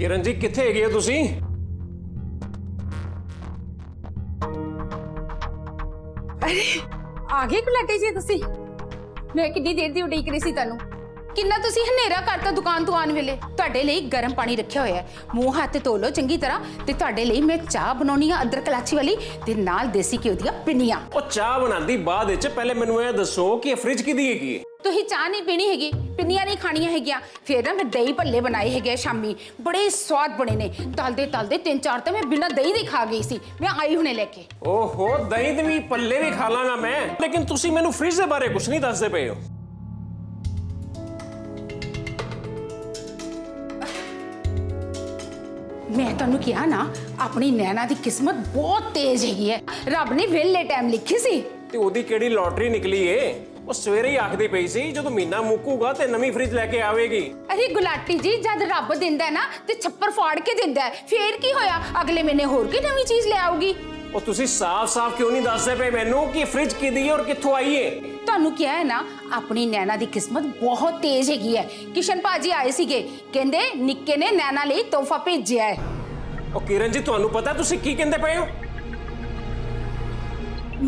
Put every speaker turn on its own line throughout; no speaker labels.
किरण जी किथे गए हो तुसी?
अरे आ गए गुलाटी जी तुसी? मैं कितनी देर दी उਡੀਕ ਰਹੀ ਸੀ ਤੁਹਾਨੂੰ। किन्ना तुसी हनेरा करता दुकान तो आने वेले। तुहाडे लई गरम पानी रखिया होया है, मूँह हाथ धो लो चंगी तरह। ते तुहाडे लई मैं चाह बनाउणी आ अदरक इलाची वाली ते नाल देसी घिओ ਦੀਆਂ पिन्नियां।
ਉਹ ਚਾਹ ਬਣਾਉਂਦੀ ਬਾਅਦ ਵਿੱਚ ਪਹਿਲੇ ਮੈਨੂੰ ਇਹ ਦੱਸੋ ਕਿ ਇਹ ਫ੍ਰਿਜ ਕਿਹਦੀ ਹੈਗੀ ਹੈ?
तुही चाह नहीं पीनी हैगी, पिन्नियां नहीं खानियां हैगियां। फिर ना मैं दही भल्ले बनाए हैगे शामी, बड़े स्वाद बने ने। तलदे तलदे 3-4 तो मैं बिना दही दे खा गई सी। मैं आई हुणे लेके।
ਓਹੋ ਦਹੀਂ ਦੇ ਵੀ ਪੱਲੇ ਵੀ ਖਾ ਲਾਂਗਾ ਮੈਂ, ਲੇਕਿਨ ਤੁਸੀਂ ਮੈਨੂੰ ਫ੍ਰਿਜ ਦੇ ਬਾਰੇ ਕੁਝ ਨਹੀਂ ਦੱਸਦੇ ਪਏ ਹੋ।
मैं तुहानू कहा ना अपनी नैना की किस्मत बहुत तेज हैगी है। रब ने वेले टाइम लिखी सी।
ਤੇ ਉਹਦੀ ਕਿਹੜੀ ਲੋਟਰੀ ਨਿਕਲੀ ਏ? ਉਹ ਸਵੇਰੇ ਹੀ ਆਖਦੀ ਪਈ ਸੀ ਜਦੋਂ ਮਹੀਨਾ ਮੁੱਕੂਗਾ ਤੇ ਨਵੀਂ ਫ੍ਰਿਜ ਲੈ ਕੇ ਆਵੇਗੀ।
अरे गुलाटी जी जब रब दिंदा है ना ते छप्पर फाड़ के दिंदा है, फिर की होया अगले महीने होर कोई नवी चीज ले आऊगी।
ਉਹ ਤੁਸੀਂ ਸਾਫ਼-ਸਾਫ਼ ਕਿਉਂ ਨਹੀਂ ਦੱਸਦੇ ਪਏ ਮੈਨੂੰ ਕਿ ਫ੍ਰਿਜ ਕਿਹਦੀ ਹੈ ਔਰ ਕਿੱਥੋਂ ਆਈ ਹੈ?
ਤੁਹਾਨੂੰ ਕਿਹਾ ਹੈ ਨਾ ਆਪਣੀ ਨੈਣਾ ਦੀ ਕਿਸਮਤ ਬਹੁਤ ਤੇਜ਼ ਹੈਗੀ ਹੈ। ਕਿਸ਼ਨ ਭਾਜੀ ਆਏ ਸੀਗੇ, ਕਹਿੰਦੇ ਨਿੱਕੇ ਨੇ ਨੈਣਾ ਲਈ ਤੋਹਫਾ ਭੇਜਿਆ ਹੈ।
ਉਹ ਕਿਰਨ ਜੀ ਤੁਹਾਨੂੰ ਪਤਾ ਤੁਸੀਂ ਕੀ ਕਹਿੰਦੇ ਪਏ ਹੋ?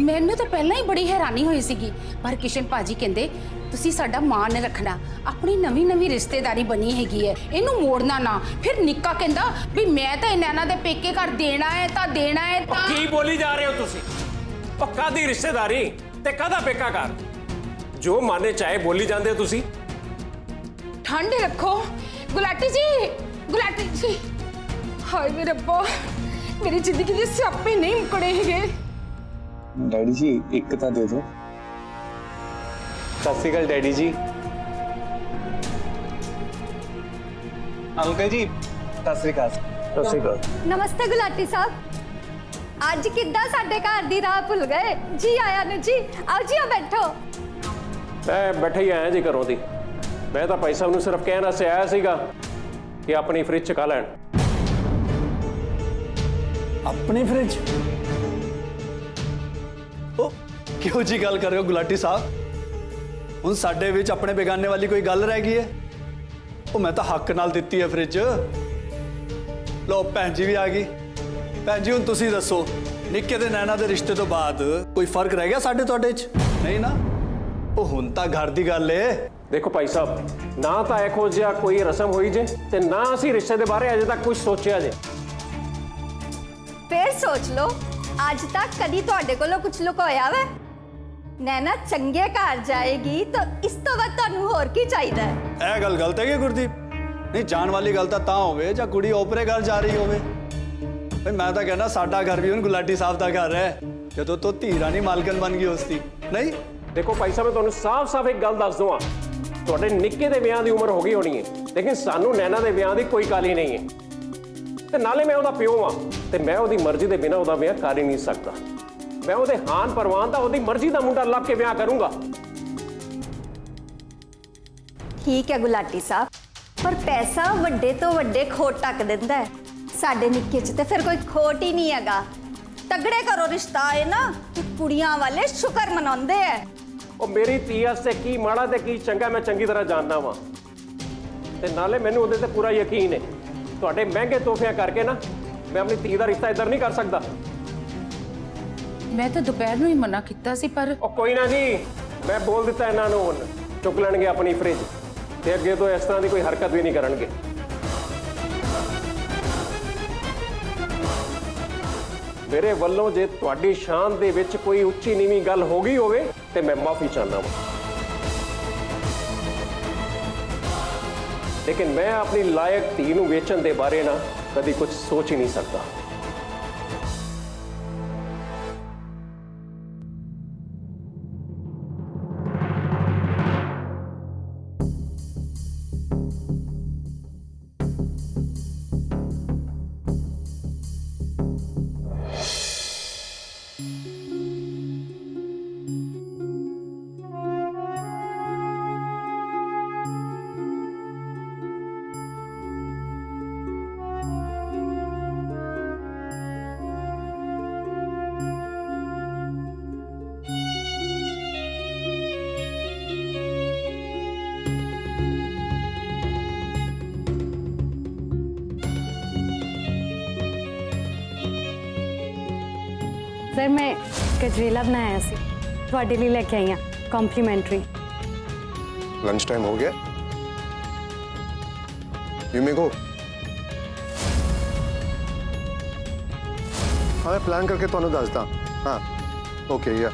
ਮੈਨੂੰ ਤਾਂ ਪਹਿਲਾਂ ਹੀ ਬੜੀ ਹੈਰਾਨੀ ਹੋਈ ਸੀਗੀ, ਪਰ ਕਿਸ਼ਨ ਭਾਜੀ ਕਹਿੰਦੇ ਤੁਸੀਂ ਸਾਡਾ ਮਾਣ ਰੱਖਣਾ। ਆਪਣੀ ਨਵੀਂ ਰਿਸ਼ਤੇਦਾਰੀ ਬਣੀ ਹੈਗੀ ਹੈ, ਇਹਨੂੰ ਮੋੜਨਾ ਨਾ। ਫਿਰ ਨਿੱਕਾ ਕਹਿੰਦਾ ਵੀ ਮੈਂ ਤਾਂ ਨੈਣਾ ਦੇ ਪੇਕੇ ਘਰ ਦੇਣਾ ਹੈ ਤਾਂ ਦੇਣਾ ਹੈ
ਉਹ
ਤਾਂ।
ਕੀ ਬੋਲੀ ਜਾ ਰਹੇ ਹੋ ਤੁਸੀਂ? ਉਹ ਕਾਦੀ ਰਿਸ਼ਤੇਦਾਰੀ ਤੇ ਕਾਦਾ ਪੇਕਾ ਘਰ? ਜੋ ਮਾਨੇ ਚਾਹੇ ਬੋਲੀ ਜਾਂਦੇ ਹੋ ਤੁਸੀਂ।
ਠੰਡ ਰੱਖੋ ਗੁਲਾਟੀ ਜੀ, ਗੁਲਾਟੀ ਜੀ। ਹਾਏ ਮੇਰੇ ਰੱਬਾ, ਮੇਰੀ ਜ਼ਿੰਦਗੀ ਦੇ ਸਿਆਪੇ ਨਹੀਂ ਮੁਕੜੇ ਹੈਗੇ।
डैडी जी एक तो दे दो।
सत श्री अकाल डैडी जी। अंकल जी सत श्री अकाल।
सत श्री अकाल।
नमस्ते गुलाटी साहब, अज किद्दां साडे घर दी राह भुल गए जी? आया ने जी, आओ जी, आओ बैठो।
मैं बैठे ही आया जी घरों दी। मैं तो भाई साहब नूं सिर्फ कहण वास्ते आया सीगा कि अपनी फ्रिज चुका लैण।
अपनी फ्रिज? ओ क्यों जी गल कर रहे हो गुलाटी साहब? हुण साडे विच अपने बेगाने वाली कोई गल रह गई है? ओ मैं तो हक नाल दित्ती है फ्रिज। लो भैन जी भी आ गई। भैन जी हुण तुसीं दसो, निक्के ते नैना दे रिश्ते तो बाद कोई फर्क रह गया साडे तुहाडे च? नहीं ना? ओ हुण तां घर दी गल है।
देखो भाई साहब, ना तो इहो जिहा कोई रस्म होई जे ते ना असीं रिश्ते दे बारे अजे तक कुछ सोचिया जे।
फिर सोच लो, अज तक कदी तुहाडे कोलों कुछ लुकोया वे? नैना चंगे घर जाएगी तो इस तो वध तुहानू होर की चाहिदा है?
ਇਹ ਗੱਲ ਗਲਤ ਹੈ ਕਿ ਗੁਰਦੀਪ? ਨਹੀਂ ਜਾਣ ਵਾਲੀ ਗੱਲ ਤਾਂ ਹੋਵੇ ਜਾਂ ਕੁੜੀ ਓਪਰੇ ਘਰ ਜਾ ਰਹੀ ਹੋਵੇ। ਭਈ ਮੈਂ ਤਾਂ ਕਹਿੰਦਾ ਸਾਡਾ ਘਰ ਵੀ ਹੁਣ ਗੁਲਾਟੀ ਸਾਹਿਬ ਦਾ ਘਰ ਹੈ, ਜਦੋਂ ਤੋਂ ਧੀ ਰਾਣੀ ਮਾਲਕਨ ਬਣ ਗਈ ਉਸਦੀ। ਨਹੀਂ
देखो भाई साहब, मैं तुहानूं साफ-साफ एक गल दस दवां, तुहाडे निक्के दे विआह दी उम्र हो गई होनी है, लेकिन सानू नैना दे विआह दी कोई काली नहीं है। ते नाले मैं ਉਹਦਾ ਪਿਓ ਵਾਂ ਤੇ मैं ਉਹਦੀ मर्जी दे बिना ਉਹਦਾ ਵਿਆਹ कर ही नहीं सकता। मैं ਉਹਦੇ ਹਾਨ ਪਰਵਾਨ ਦਾ ਉਹਦੀ मर्जी ਦਾ ਮੁੰਡਾ ਲੱਭ ਕੇ ਵਿਆਹ ਕਰੂੰਗਾ।
ठीक है गुलाटी साहब, पर पैसा वड्डे तो वड्डे खोट टक दिंदा है। साडे निक्के च ते फिर कोई खोट ही नहीं हैगा। तगड़े करो रिश्ता है ना ते कुड़ियां वाले शुक्र मनाउंदे है।
ਉਹ ਮੇਰੀ ਧੀ ਵਾਸਤੇ ਕੀ ਮਾੜਾ ਤੇ ਕੀ ਚੰਗਾ ਮੈਂ ਚੰਗੀ ਤਰ੍ਹਾਂ ਜਾਣਦਾ ਵਾਂ, ਤੇ ਨਾਲੇ ਮੈਨੂੰ ਉਹਦੇ ਤੇ ਪੂਰਾ ਯਕੀਨ ਹੈ। ਤੁਹਾਡੇ ਮਹਿੰਗੇ ਤੋਹਫਿਆਂ ਕਰਕੇ ਨਾ ਮੈਂ ਆਪਣੀ ਧੀ ਦਾ ਰਿਸ਼ਤਾ ਇੱਧਰ ਨਹੀਂ ਕਰ ਸਕਦਾ।
ਮੈਂ ਤਾਂ ਦੁਪਹਿਰ ਨੂੰ ਹੀ ਮਨਾ ਕੀਤਾ ਸੀ, ਪਰ
ਉਹ ਕੋਈ ਨਾ ਜੀ, ਮੈਂ ਬੋਲ ਦਿੱਤਾ ਇਹਨਾਂ ਨੂੰ, ਹੁਣ ਚੁੱਕ ਲੈਣਗੇ ਆਪਣੀ ਫ੍ਰਿਜ ਤੇ ਅੱਗੇ ਤੋਂ ਇਸ ਤਰ੍ਹਾਂ ਦੀ ਕੋਈ ਹਰਕਤ ਵੀ ਨਹੀਂ ਕਰਨਗੇ। ਮੇਰੇ ਵੱਲੋਂ ਜੇ ਤੁਹਾਡੀ ਸ਼ਾਨ ਦੇ ਵਿੱਚ ਕੋਈ ਉੱਚੀ ਨੀਵੀਂ ਗੱਲ ਹੋ ਗਈ ਹੋਵੇ ਤੇ ਮੈਂ ਮਾਫੀ ਚਾਹੁੰਦਾ ਹਾਂ, ਲੇਕਿਨ ਮੈਂ ਆਪਣੀ ਲਾਇਕ ਧੀ ਨੂੰ ਵੇਚਣ ਦੇ ਬਾਰੇ ਨਾ ਕਦੀ ਕੁਝ ਸੋਚ ਹੀ ਨਹੀਂ ਸਕਦਾ।
सर मैं गजरेला बनाया सी ਤੁਹਾਡੇ ਲਈ ਲੈ ਕੇ ਆਈ ਹਾਂ ਕੰਪਲੀਮੈਂਟਰੀ।
लंच टाइम हो गया, यू मे गो। हाँ मैं प्लान करके ਤੁਹਾਨੂੰ ਦੱਸਦਾ। हाँ ओके या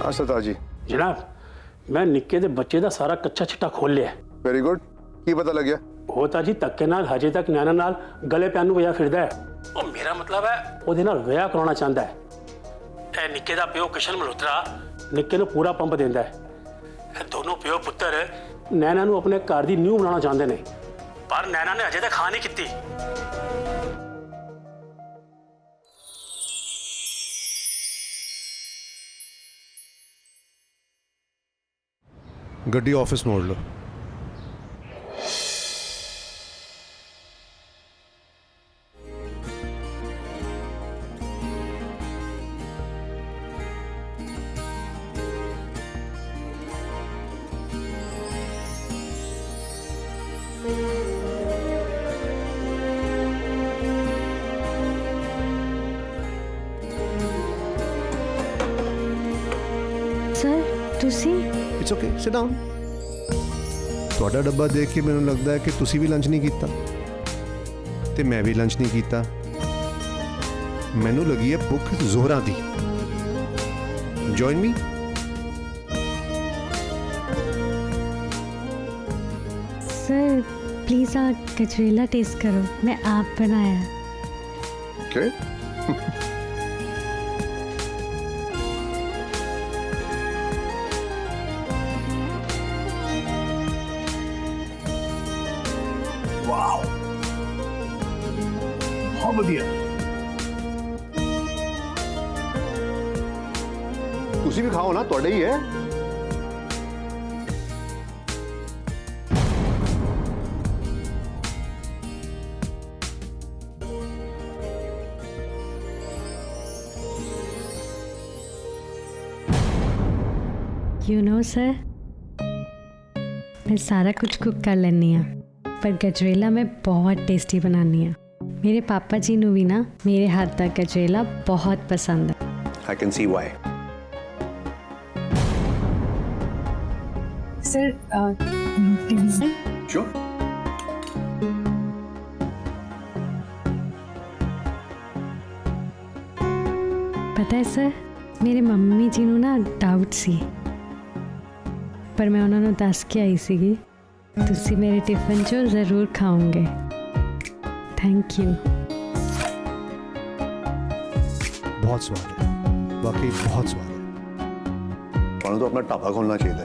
हाँ सरदार जी।
जनाब मैं निक्के दे बच्चे दा सारा कच्चा छिट्टा खोल लिया।
वेरी गुड, की पता लग गया?
ਉਹ ਤਾਂ ਜੀ ਧੱਕੇ ਨਾਲ ਹਜੇ ਤੱਕ ਨਿਆਣਾ ਨਾਲ ਗਲੇ ਪੈਣ ਨੂੰ ਵਜਾ ਫਿਰਦਾ ਹੈ। ਉਹ ਮੇਰਾ ਮਤਲਬ ਹੈ ਉਹਦੇ ਨਾਲ ਵਿਆਹ ਕਰਾਉਣਾ ਚਾਹੁੰਦਾ ਹੈ। ਇਹ ਨਿੱਕੇ ਦਾ ਪਿਓ ਕਿਸ਼ਨ ਮਲਹੋਤਰਾ ਨਿੱਕੇ ਨੂੰ ਪੂਰਾ ਪੰਪ ਦਿੰਦਾ ਹੈ। ਇਹ ਦੋਨੋਂ ਪਿਓ ਪੁੱਤਰ ਨੈਣਾ ਨੂੰ ਆਪਣੇ ਘਰ ਦੀ ਨਿਊ ਬਣਾਉਣਾ ਚਾਹੁੰਦੇ ਨੇ, ਪਰ ਨੈਣਾ ਨੇ ਅਜੇ ਤੱਕ ਹਾਂ ਨਹੀਂ ਕੀਤੀ।
गड्डी ऑफिस मोड़ लो।
ਸਰ ਤੁਸੀਂ
इट्स ओके, सिट डाउन। ਤੁਹਾਡਾ ਡੱਬਾ ਦੇਖ ਕੇ ਮੈਨੂੰ ਲੱਗਦਾ ਹੈ ਕਿ ਤੁਸੀਂ ਵੀ ਲੰਚ ਨਹੀਂ ਕੀਤਾ ਤੇ ਮੈਂ ਵੀ ਲੰਚ ਨਹੀਂ ਕੀਤਾ। ਮੈਨੂੰ ਲੱਗੀ ਹੈ ਭੁੱਖ ਜ਼ੋਰਾਂ ਦੀ। Join me.
सर प्लीज़ आप गजरेला टेस्ट करो, मैं आप बनाया।
ओके
बहुत बढ़िया।
ਤੁਸੀਂ ਵੀ ਖਾਓ ਨਾ, ਤੁਹਾਡਾ ਹੀ ਹੈ।
यू नो सर मैं सारा कुछ कुक कर लेनी हाँ, पर गजरेला मैं बहुत टेस्टी बनानी हाँ। मेरे पापा जी नू भी ना मेरे हाथ का गजरेला बहुत पसंद है।
I can see why.
Sir
sure.
पता है सर मेरे मम्मी जी नू ना डाउट सी, पर मैं उन्होंने दस के आई सी तुसी मेरे टिफिन चो ज़रूर खाओगे। Thank you.
बहुत स्वाद है, वाकई बहुत स्वाद है। ਤੁਹਾਨੂੰ तो अपना ढाबा खोलना चाहिए।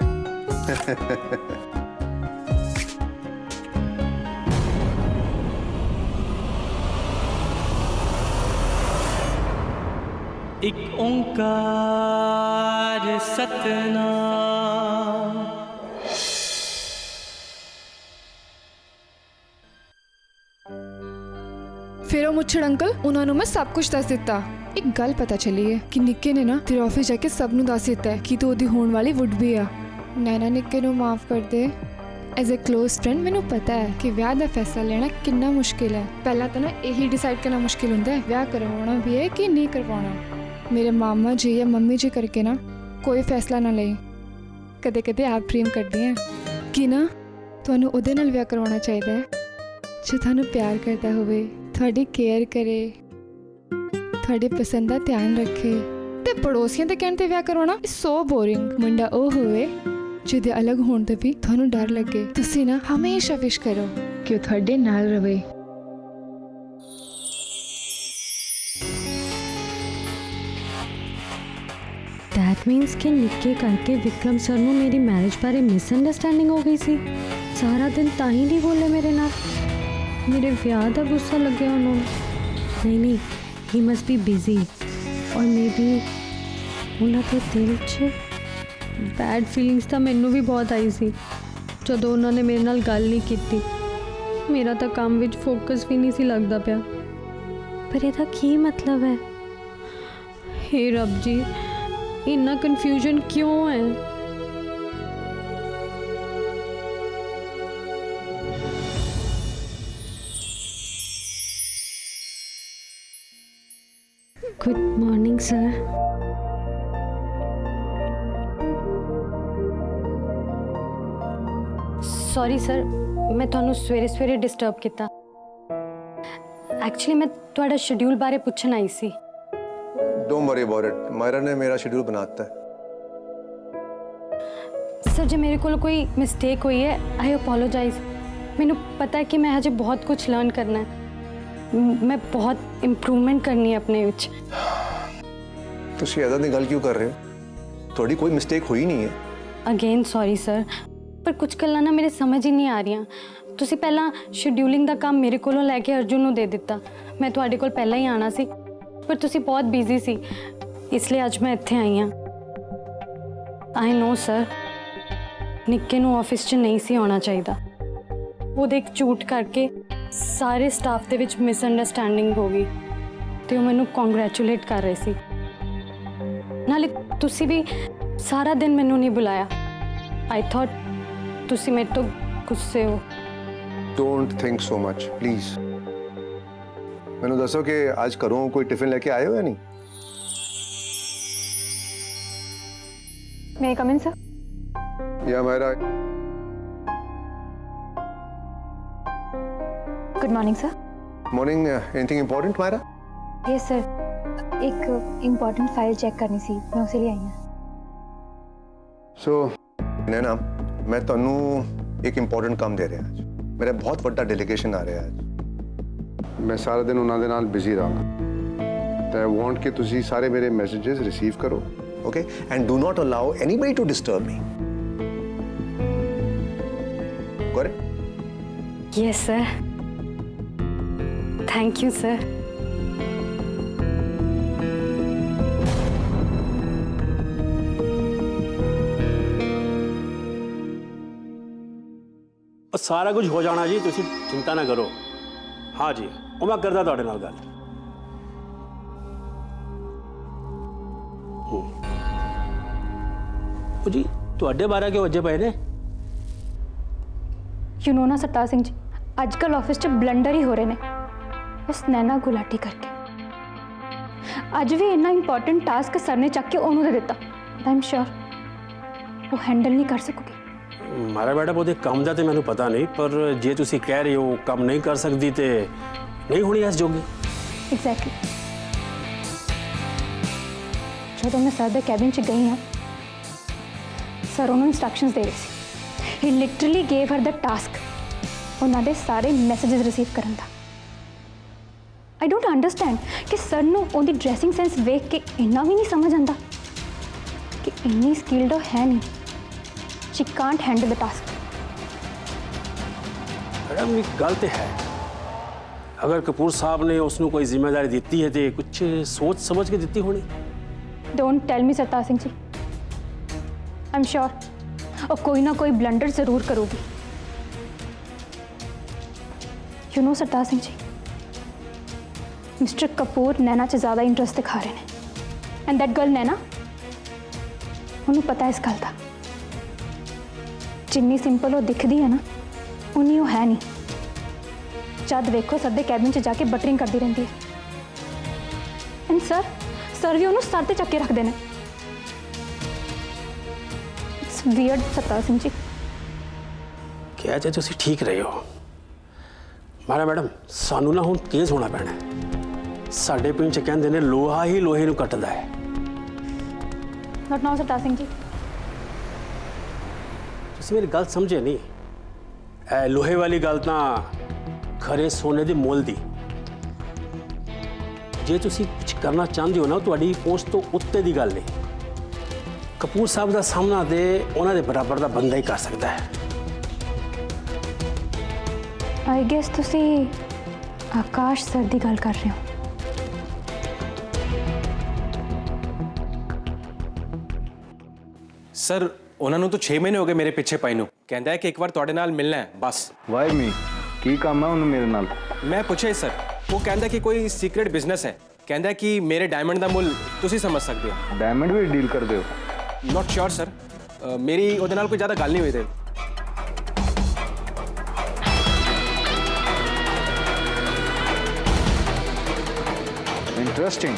एक ओंकार सतनाम।
फिर मुच्छड़ अंकल उन्होंने मैं सब कुछ दस दिता। एक गल पता चली है कि निक्के ने ना तेरे ऑफिस जाके सब नू दस दिता है कि तू ओदी होने वाली वुड भी आ। नैना निक्के नू माफ कर दे। एज ए क्लोज फ्रेंड मैनू पता है कि विआह दा फैसला लेना कितना मुश्किल है। पहला तो ना यही डिसाइड करना मुश्किल होंदा है विआह करवाना भी है कि नहीं करवाना। मेरे मामा जी या मम्मी जी करके ना कोई फैसला ना ले। कदे कदे आप ड्रीम करदी हैं कि ना तुहानू उहदे नाल विआह करवाना चाहिदा है जो तुहानू प्यार करता होवे, तुहाडी केयर करे, तुहाडी पसंद दा ध्यान रखे। ते पड़ोसियों दे कहण ते विआह करवाना सो बोरिंग। मुंडा ओ होवे ਜਿਹਦੇ ਅਲੱਗ ਹੋਣ ਤੇ ਵੀ ਤੁਹਾਨੂੰ ਡਰ ਲੱਗੇ। ਤੁਸੀਂ ਨਾ ਹਮੇਸ਼ਾ ਵਿਸ਼ ਕਰੋ ਕਿ ਉਹ ਤੁਹਾਡੇ ਨਾਲ ਰਵੇ।
दैट मीन्स कि निक्के करके विक्रम सर नू मेरी मैरिज बारे मिसअंडरस्टैंडिंग हो गई सी। सारा दिन तां ही नहीं बोले मेरे नाल। मेरे विआह दा गुस्सा लग्या उन्होंने। नहीं ही मस्ट बी बिजी और मे बी उन्हां दे दिल च बैड फीलिंग्स तो मैनू भी बहुत आई सी जदों उन्होंने मेरे नाल गल नहीं की। मेरा तो काम विच फोकस भी नहीं सी लगदा पिया। पर इहदा की मतलब है? हे रब जी, इतना कन्फ्यूजन क्यों है? Good morning sir. Sorry sir, मैं ਤੁਹਾਨੂੰ ਸਵੇਰੇ ਡਿਸਟਰਬ ਕੀਤਾ। एक्चुअली मैं ਤੁਹਾਡਾ ਸ਼ਡਿਊਲ ਬਾਰੇ ਪੁੱਛਣ ਆਈ ਸੀ।
Don't worry about it, Myra ने मेरा शेड्यूल बनाता है।
सर जे मेरे को कोई मिस्टेक हुई है, आई अपोलोजाइज। मैंने पता है कि मैं हजे बहुत कुछ लर्न करना है, मैं बहुत इंप्रूवमेंट करनी है अपने विच।
ਤੁਸੀਂ ਇਦਾਂ ਦੀ ਗੱਲ ਕਿਉਂ ਕਰ ਰਹੇ ਹੋ? ਤੁਹਾਡੀ ਕੋਈ ਮਿਸਟੇਕ ਹੋਈ ਨਹੀਂ ਹੈ।
अगेन सॉरी सर, पर कुछ गल्लां ना मेरे समझ ही नहीं आ रही। ਤੁਸੀਂ ਪਹਿਲਾਂ ਸ਼ਡਿਊਲਿੰਗ ਦਾ ਕੰਮ ਮੇਰੇ ਕੋਲੋਂ ਲੈ ਕੇ ਅਰਜੁਨ ਨੂੰ ਦੇ ਦਿੱਤਾ। ਮੈਂ ਤੁਹਾਡੇ ਕੋਲ ਪਹਿਲਾਂ ਹੀ ਆਣਾ ਸੀ, ਪਰ ਤੁਸੀਂ ਬਹੁਤ ਬਿਜ਼ੀ ਸੀ, ਇਸ ਲਈ ਅੱਜ ਮੈਂ ਇੱਥੇ ਆਈ ਹਾਂ। ਆਈ ਨੋ ਸਰ, ਨਿੱਕੇ ਨੂੰ ਆਫਿਸ 'ਚ ਨਹੀਂ ਸੀ ਆਉਣਾ ਚਾਹੀਦਾ। ਉਹਦੇ ਇੱਕ ਝੂਠ ਕਰਕੇ ਸਾਰੇ ਸਟਾਫ ਦੇ ਵਿੱਚ ਮਿਸਅੰਡਰਸਟੈਂਡਿੰਗ ਹੋ ਗਈ ਤੇ ਉਹ ਮੈਨੂੰ ਕੰਗ੍ਰੈਚੁਲੇਟ ਕਰ ਰਹੇ ਸੀ। ਨਾਲੇ ਤੁਸੀਂ ਵੀ ਸਾਰਾ ਦਿਨ ਮੈਨੂੰ ਨਹੀਂ ਬੁਲਾਇਆ। ਆਈ ਥੌਟ ਤੁਸੀਂ ਮੇਰੇ ਤੋਂ ਗੁੱਸੇ ਹੋ।
Don't think so much please. मैंने दसो कि आज घरों कोई टिफिन लेके आए हो या नहीं?
May I come in sir?
या Mayra?
Good morning sir.
Morning. Anything important Mayra?
Yes sir, एक इम्पॉर्टेंट फाइल चेक करनी सी, मैं उसे लिए आई हूँ।
सो नैना, मैं तन्नू एक इंपॉर्टेंट काम दे रहा आज। मेरा बहुत बड़ा डेलीगेशन आ रहा है आज। मैं सारा दिन उन्होंने नाल बिजी रहा, तो आई वांट कि तुसी सारे मेरे मैसेजेस रिसीव करो, okay? And do not allow anybody to disturb me. Got it?
Yes sir, thank you sir.
सारा कुछ हो जाना जी, तुसी चिंता ना करो। हाँ जी, ਉਹ ਮੈਂ ਕਰਦਾ ਤੁਹਾਡੇ ਨਾਲ ਗੱਲ। ਉਹ ਜੀ ਤੁਹਾਡੇ ਬਾਰੇ ਕਿਉਂ ਵੱਜੇ ਪਏ ਨੇ?
यू नो ना सरताज सिंह जी, आजकल ऑफिस च ब्लंडर ही हो रहे ने, बस नैना गुलाटी करके। अज भी इन्ना इंपॉर्टेंट टास्क सर ने चक के उन्होंने दे दिता। आई एम श्योर वो हैंडल नहीं कर सकोगे।
ਮਾਰਾ ਮੈਡਮ ਉਹਦੇ ਕੰਮ ਦਾ ਤੇ ਮੈਨੂੰ ਪਤਾ ਨਹੀਂ, ਪਰ ਜੇ ਤੁਸੀਂ ਕਹਿ ਰਹੇ ਹੋ ਕੰਮ ਨਹੀਂ ਕਰ ਸਕਦੀ ਤੇ ਨਹੀਂ ਹੋਣੀ ਇਸ ਜੋਗੀ।
एग्जैक्टली। ਜਦੋਂ ਮੈਂ ਸਰ ਦੇ ਕੈਬਿਨ 'ਚ ਗਈ ਹਾਂ, ਸਰ ਉਹਨੂੰ ਇਨਸਟਰਕਸ਼ਨਸ ਦੇ ਰਹੇ ਸੀ। ਹੀ ਲਿਟਰਲੀ ਗੇਵ ਹਰ ਦ ਟਾਸਕ ਉਹਨਾਂ ਦੇ ਸਾਰੇ ਮੈਸੇजेस ਰਿਸੀਵ ਕਰਨ ਦਾ। ਆਈ ਡੋਂਟ ਅੰਡਰਸਟੈਂਡ ਕਿ ਸਰ ਨੂੰ ਉਹਦੀ ਡਰੈਸਿੰਗ ਸੈਂਸ ਵੇਖ ਕੇ ਇੰਨਾ ਵੀ ਨਹੀਂ ਸਮਝ ਆਉਂਦਾ ਕਿ ਇੰਨੀ ਸਕਿਲਡ ਉਹ ਹੈ ਨਹੀਂ। She can't handle the task.
Madam एक गल तो है, अगर कपूर साहब ने उसको कोई जिम्मेदारी दी है तो कुछ सोच समझ के दी होनी।
Don't tell me Sartaj Singh ji, I'm sure और कोई ना कोई ब्लंडर जरूर करोगी। You know Sartaj Singh ji, mister Kapoor Naina से ज़्यादा इंटरेस्ट दिखा रहे हैं, एंड दैट गर्ल नैना, उन्हें पता है इस गल का। जिन्नी सिंपल वो दिखती है ना, उन्नी वो है नहीं। जद देखो सर दे कैबिन च जाके बटरिंग करती रहती है, एंड सर भी उन्होंने सर ते चक्के रखते हैं। इट्स वियर्ड सरताज सिंह जी।
क्या जे तुसी ठीक रहे हो मारा मैडम, सानू ना हुण तेज होना पैना है। साडे पिंड च कहंदे ने लोहा ही लोहे नूं कटदा है।
नॉट नाउ सरताज सिंह जी।
मेरी गल समझे नहीं? लोहे वाली गल तो खरे सोने दी मोल दी। जे तुसी कुछ करना चाहते हो ना, तुहाडी पोस्ट तो उत्ते दी गल नहीं। कपूर साहब का सामना दे उन्हां दे बराबर का बंदा ही कर सकता है।
आई गेस तुसी आकाश सर दी गल कर रहे हो।
सर उन्होंने तो 6 महीने हो गए मेरे पीछे पाई नूं। कहता है कि एक बार तुहाडे नाल मिलना है बस।
वाई मी की काम है उन्हें मेरे नाल?
मैं पूछे सर, वो कहता कि कोई सीक्रेट बिजनेस है ਕਹਿੰਦਾ ਕਿ ਮੇਰੇ ਡਾਇਮੰਡ ਦਾ ਮੁੱਲ ਤੁਸੀਂ ਸਮਝ ਸਕਦੇ ਹੋ।
ਡਾਇਮੰਡ ਵੀ ਡੀਲ ਕਰਦੇ ਹੋ?
ਨਾਟ ਸ਼ੋਰ ਸਰ, ਮੇਰੀ ਉਹਦੇ ਨਾਲ ਕੋਈ ਜ਼ਿਆਦਾ ਗੱਲ ਨਹੀਂ ਹੋਈ ਤੇ।
Interesting.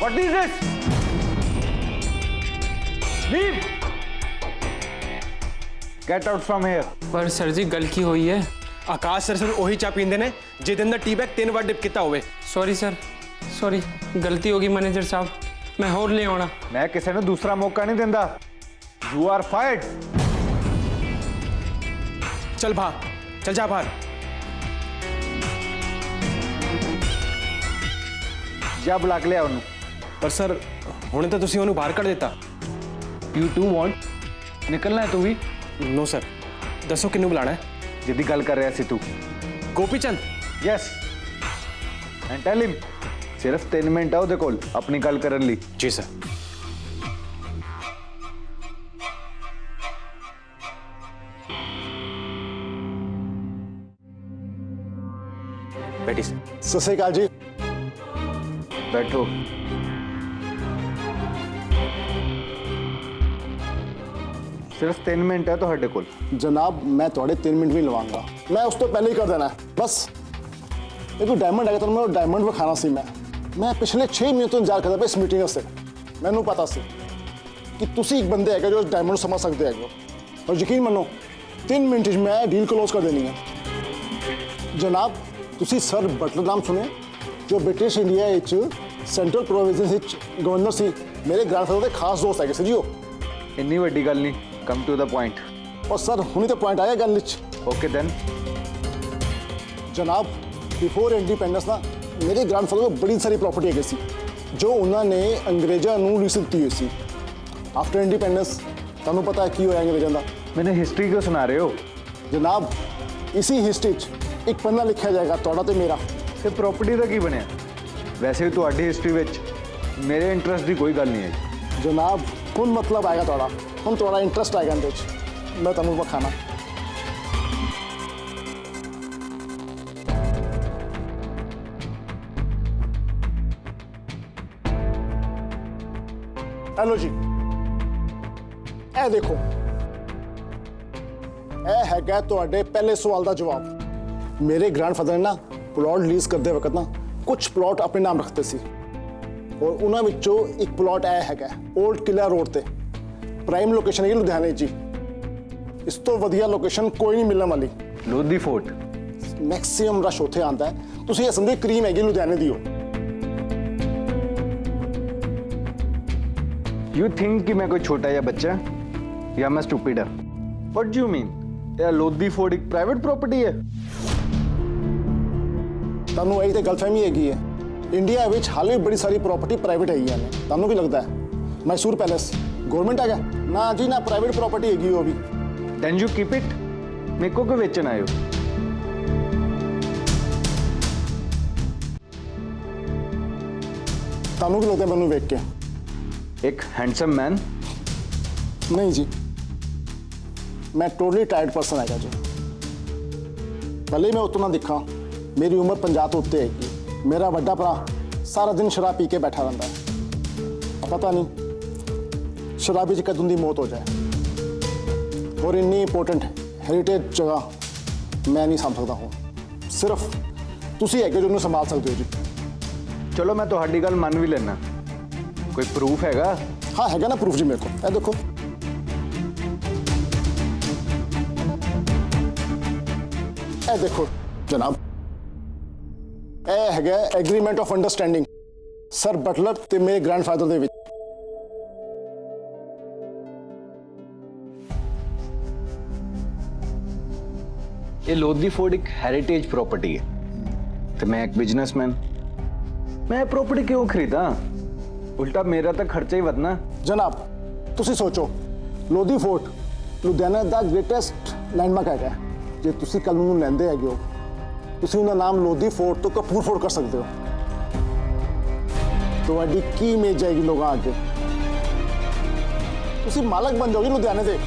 What is this? Leave! Get out from here.
पर सर जी गल की हुई है।
ਆਕਾਸ਼ ਸਰ ਉਹੀ ਚਾਹ ਪੀਂਦੇ ਨੇ ਜਿਹਦੇ ਅੰਦਰ ਟੀ ਬੈਗ 3 ਵਾਰ ਡਿਪ ਕੀਤਾ ਹੋਵੇ।
सॉरी सर, सॉरी, गलती होगी मैनेजर साहब, मैं होर ले आना।
मैं किसी ने दूसरा मौका नहीं देंदा। You are fired.
चल बाहर, चल जा बाहर।
जा बुला के लिया उन्हें।
ਪਰ ਸਰ ਹੁਣੇ ਤਾਂ ਤੁਸੀਂ ਉਹਨੂੰ ਬਾਹਰ ਕੱਢ ਦਿੱਤਾ।
You too want? निकलना है तू भी?
ਨੋ ਸਰ, ਦੱਸੋ ਕਿਹਨੂੰ ਬੁਲਾਣਾ ਹੈ?
जिद्दी गल कर रहा सी तू।
Gopi Chand.
Yes. And tell him. सिर्फ 3 मिनट है ਉਹਦੇ ਕੋਲ अपनी गल करन ਲਈ।
ਜੀ ਸਰ। ਬੈਠੀ ਸਰ।
ਸਤਿ ਸ਼੍ਰੀ ਅਕਾਲ ਜੀ।
बैठो। सिर्फ 3 मिनट है ਤੁਹਾਡੇ ਕੋਲ।
जनाब मैं थोड़े 3 मिनट भी लवांगा, मैं उस तो पहले ही कर देना है बस। एक डायमंड है तो मैं डायमंड विखाना सी। मैं पिछले 6 महीने तो इंतजार करता इस मीटिंग से। मैनू पता सी कि तुसी एक बंदे है जो डायमंड समझ सकते हैं और यकीन मनो 3 मिनट मैं डील क्लोज कर देनी है। जनाब तुसी सर बटलर नाम सुने जो British India central provision governor सी। मेरे ग्रैंडफादर के खास दोस्त है जी।
इन्नी वड्डी गल नहीं, कम टू द पॉइंट।
और सर हुनी तो पॉइंट आया गल विच।
Okay then.
जनाब बिफोर इंडिपेंडेंस ना मेरे ग्रैंडफादर को बड़ी सारी प्रॉपर्टी है सी जो उन्होंने अंग्रेज़ों को लीज दी हुई सी। आफ्टर इंडिपेंडेंस तुहानू पता है की होया अंग्रेज़ों का।
मैंने हिस्ट्री क्यों सुना रहे हो?
जनाब इसी हिस्ट्री एक पन्ना लिखा जाएगा तुहाडा ते मेरा।
ते प्रॉपर्टी का की बनया? वैसे भी तुहाडी हिस्ट्री विच मेरे इंटरस्ट की कोई गल नहीं है।
जनाब हुण मतलब आएगा तुहाडा, हुण तुहाडा इंटरस्ट आएगा इहदे विच। मैं तुहानू विखाना। हेलो जी, ए देखो ए हैगा तुहाडे पहले सवाल का जवाब। मेरे ग्रैंडफादर ने ना प्लॉट लीज करते वक्त ना कुछ प्लॉट अपने नाम रखते सी और उन्हां विचों एक प्लॉट ए हैगा ओल्ड किला रोड ते। प्राइम लोकेशन है लुधियाने जी। इस तो वधिया लोकेशन कोई नहीं मिलने वाली।
लोधी फोर्ट
मैक्सिमम रश उत्थे आंदा है। तुसीं ये समझो क्रीम हैगी लुधियाने दी।
यू थिंक कि मैं कोई छोटा या बच्चा या मैं स्टूपिड है? What do you mean? या लोधी फोर्ट एक प्राइवेट प्रॉपर्टी है?
तुहानू यही तो गलतफहमी हैगी है। इंडिया विच हाल भी बड़ी सारी प्रॉपर्टी प्राइवेट है। तुहानू की लगता है मैसूर पैलेस गवर्नमेंट है ना जी? ना प्राइवेट प्रॉपर्टी हैगी वो भी।
Then you keep it. मेरे को क्यों बेचन आए हो?
तुहानू की लगता है मैनू वेख के?
एक हैंडसम मैन?
नहीं जी, मैं टोटली टायर्ड पर्सन है जी। भले मैं उतना दिखा, मेरी उम्र 50 तो उत्ते है। मेरा बड़ा भरा सारा दिन शराब पी के बैठा रहता है। पता नहीं शराबी च कदों दी मौत हो जाए। और इन्नी इंपोर्टेंट हेरिटेज जगह मैं नहीं समझ सकता हूँ। सिर्फ तुसी है जो उन्हें संभाल सकते हो जी।
चलो मैं तुहाडी गल मान भी लेना। कोई प्रूफ हैगा?
हाँ हैगा ना प्रूफ जी मेरे को। ए देखो ए देखो जनाब, ए हैगा agreement of understanding sir Butler ते मेरे ग्रैंडफादर दे विच।
ਇਹ ਲੋਧੀ ਫੋਰਟ ਇੱਕ ਹੈਰੀਟੇਜ ਪ੍ਰਾਪਰਟੀ ਹੈ ਤੇ ਮੈਂ ਇੱਕ ਬਿਜ਼ਨਸਮੈਨ ਮੈਂ ਪ੍ਰਾਪਰਟੀ ਕਿਉਂ ਖਰੀਦਾਂ ਉਲਟਾ ਮੇਰਾ ਤਾਂ ਖਰਚਾ ਹੀ ਵਧਣਾ।
ਜਨਾਬ ਤੁਸੀਂ ਸੋਚੋ, ਲੋਧੀ ਫੋਰਟ ਲੁਧਿਆਣਾ ਦਾ ਗ੍ਰੇਟੈਸਟ ਲੈਂਡਮਾਰਕ ਹੈਗਾ। ਜੇ ਤੁਸੀਂ ਕੱਲ੍ਹ ਨੂੰ ਲੈਂਦੇ ਹੈਗੇ ਹੋ, ਤੁਸੀਂ ਉਹਦਾ ਨਾਮ ਲੋਧੀ ਫੋਰਟ ਤੋਂ ਕਪੂਰ ਫੋਰਟ ਕਰ ਸਕਦੇ ਹੋ। ਤੁਹਾਡੀ ਕੀ ਇਮੇਜ ਜਾਏਗੀ ਲੋਕਾਂ ਅੱਗੇ? ਤੁਸੀਂ ਮਾਲਕ ਬਣ ਜਾਓਗੇ ਲੁਧਿਆਣੇ ਦੇ।